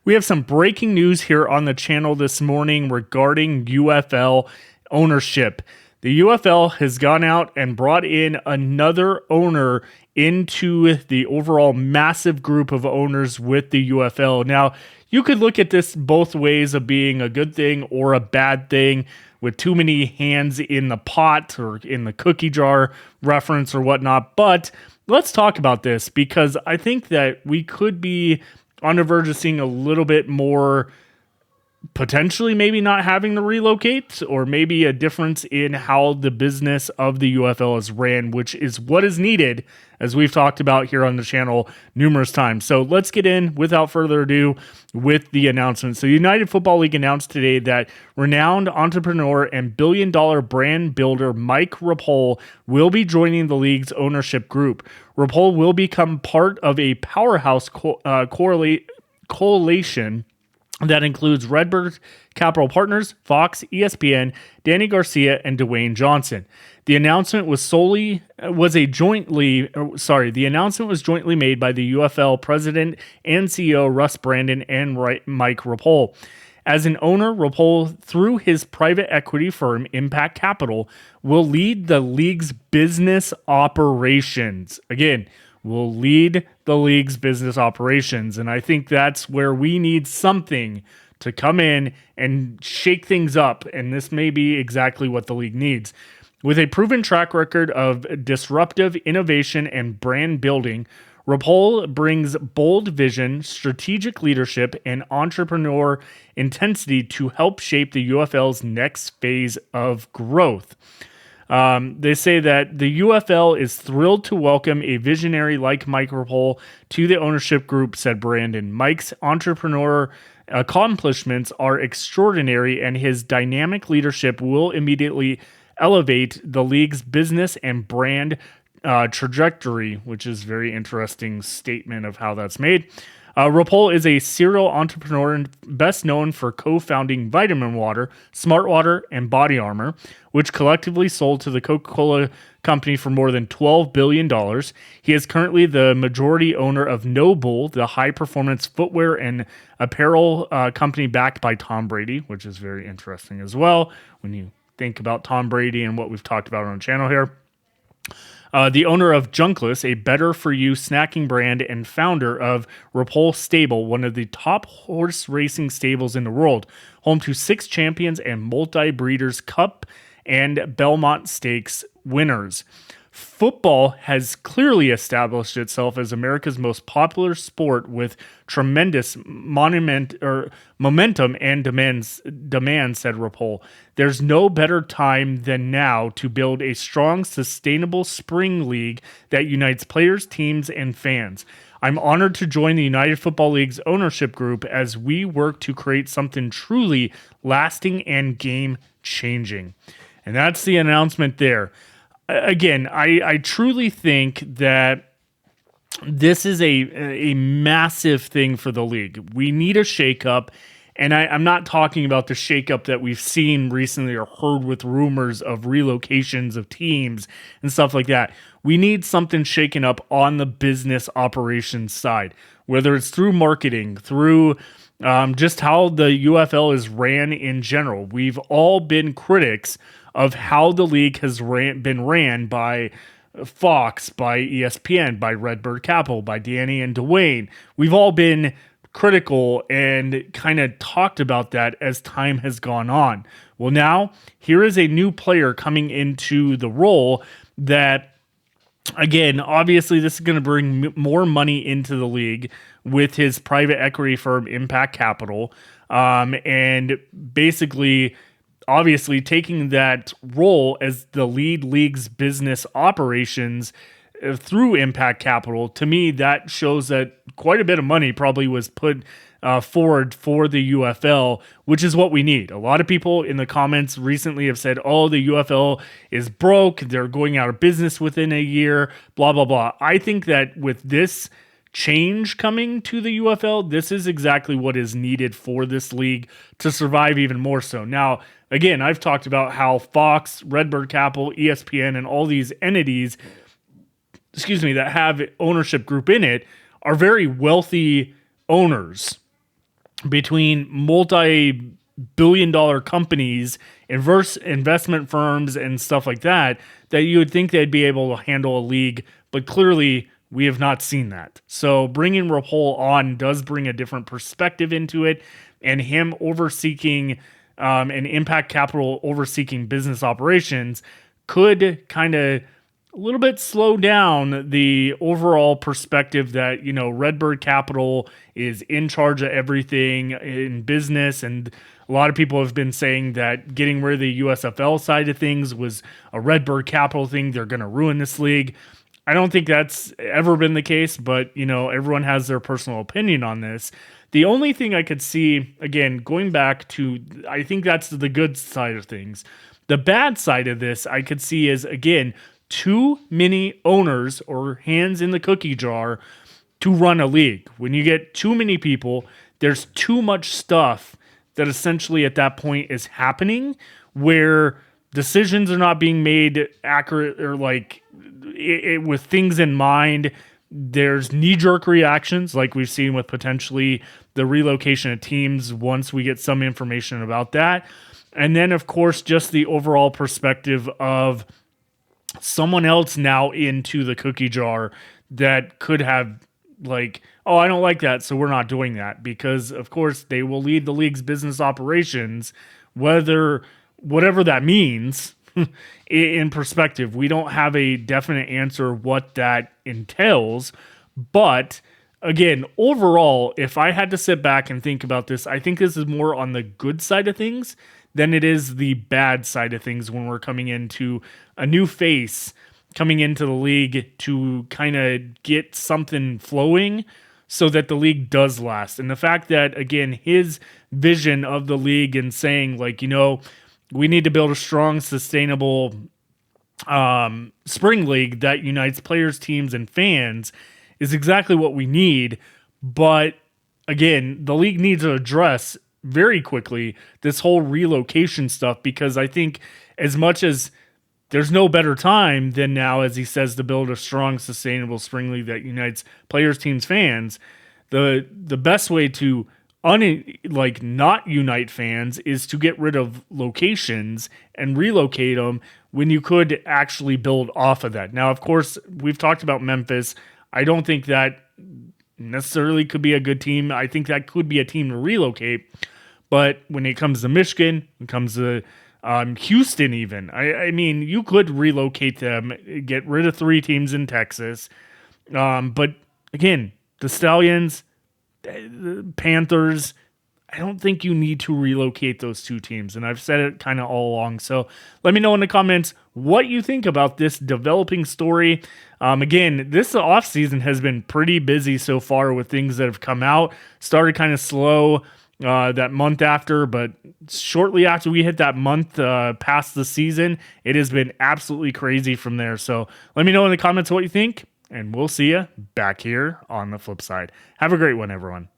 We have some breaking news here on the channel this morning regarding UFL ownership. The UFL has gone out and brought in another owner into the overall massive group of owners with the UFL. Now, you could look at this both ways of being a good thing or a bad thing, with too many hands in the pot or in the cookie jar reference or whatnot. But let's talk about this, because I think that we could be on the verge of seeing a little bit more, potentially maybe not having to relocate, or maybe a difference in how the business of the UFL is ran, which is what is needed, as we've talked about here on the channel numerous times. So let's get in without further ado with the announcement. So United Football League announced today that renowned entrepreneur and billion-dollar brand builder Mike Rapole will be joining the league's ownership group. Rapole will become part of a powerhouse coalition that includes Redbird Capital Partners, Fox, ESPN, Danny Garcia, and Dwayne Johnson. The announcement was jointly made by the UFL president and CEO Russ Brandon and Mike Rapole. As an owner, Rapole, through his private equity firm Impact Capital, will lead the league's business operations. Again, will lead the league's business operations. And I think that's where we need something to come in and shake things up. And this may be exactly what the league needs. With a proven track record of disruptive innovation and brand building, Rapole brings bold vision, strategic leadership, and entrepreneur intensity to help shape the UFL's next phase of growth. They say that the UFL is thrilled to welcome a visionary like Mike Rapole to the ownership group, said Brandon. Mike's entrepreneur accomplishments are extraordinary, and his dynamic leadership will immediately elevate the league's business and brand trajectory, which is a very interesting statement of how that's made. Rapole is a serial entrepreneur and best known for co-founding Vitamin Water, Smart Water, and Body Armor, which collectively sold to the Coca-Cola company for more than $12 billion. He is currently the majority owner of Noble, the high-performance footwear and apparel company backed by Tom Brady, which is very interesting as well when you think about Tom Brady and what we've talked about on the channel here. The owner of Junkless, a better-for-you snacking brand, and founder of Rapole Stable, one of the top horse racing stables in the world, home to 6 champions and multi-breeders Cup and Belmont Stakes winners. Football has clearly established itself as America's most popular sport with tremendous momentum and demand, said Rapole. There's no better time than now to build a strong, sustainable spring league that unites players, teams, and fans. I'm honored to join the United Football League's ownership group as we work to create something truly lasting and game-changing. And that's the announcement there. Again, I truly think that this is a massive thing for the league. We need a shakeup, and I'm not talking about the shakeup that we've seen recently or heard with rumors of relocations of teams and stuff like that. We need something shaken up on the business operations side, whether it's through marketing, through just how the UFL is ran in general. We've all been critics of how the league has been ran by Fox, by ESPN, by Redbird Capital, by Danny and Dwayne. We've all been critical and kind of talked about that as time has gone on. Well, now here is a new player coming into the role that, again, obviously this is going to bring more money into the league with his private equity firm Impact Capital, and basically obviously taking that role as the lead league's business operations through Impact Capital. To me, that shows that quite a bit of money probably was put forward for the UFL, which is what we need. A lot of people in the comments recently have said, oh, the UFL is broke, they're going out of business within a year, blah, blah, blah. I think that with this change coming to the UFL, this is exactly what is needed for this league to survive even more so. Now, again, I've talked about how Fox, Redbird Capital, ESPN, and all these entities, that have ownership group in it are very wealthy owners. between multi-billion dollar companies, investment firms, and stuff like that, that you would think they'd be able to handle a league, but clearly we have not seen that. So bringing Rapole on does bring a different perspective into it, and him overseeing and Impact Capital overseeing business operations could kind of a little bit slow down the overall perspective that, Redbird Capital is in charge of everything in business. And a lot of people have been saying that getting rid of the USFL side of things was a Redbird Capital thing. They're going to ruin this league. I don't think that's ever been the case, but, everyone has their personal opinion on this. The only thing I could see, again, going back to, I think that's the good side of things. The bad side of this I could see is, again, too many owners or hands in the cookie jar to run a league. When you get too many people, there's too much stuff that essentially at that point is happening where decisions are not being made accurate or with things in mind. There's knee-jerk reactions like we've seen with potentially the relocation of teams once we get some information about that. And then, of course, just the overall perspective of someone else now into the cookie jar that could have oh, I don't like that, so we're not doing that, because of course they will lead the league's business operations, whatever that means. In perspective, we don't have a definite answer what that entails, but again, overall, if I had to sit back and think about this, I think this is more on the good side of things than it is the bad side of things when we're coming into a new face coming into the league to kind of get something flowing so that the league does last. And the fact that, again, his vision of the league and saying, we need to build a strong, sustainable spring league that unites players, teams, and fans is exactly what we need. But again, the league needs to address very quickly this whole relocation stuff, because I think as much as there's no better time than now, as he says, to build a strong, sustainable spring league that unites players, teams, fans, the best way to not unite fans is to get rid of locations and relocate them when you could actually build off of that. Now, of course, we've talked about Memphis. I don't think that necessarily could be a good team. I think that could be a team to relocate. But when it comes to Michigan, when it comes to Houston even, I mean, you could relocate them, get rid of 3 teams in Texas. But again, the Stallions, the Panthers, I don't think you need to relocate those 2 teams. And I've said it kind of all along. So let me know in the comments what you think about this developing story. Again, this offseason has been pretty busy so far with things that have come out. Started kind of slow that month after, but shortly after we hit that month past the season, it has been absolutely crazy from there. So let me know in the comments what you think, and we'll see you back here on the flip side. Have a great one, everyone.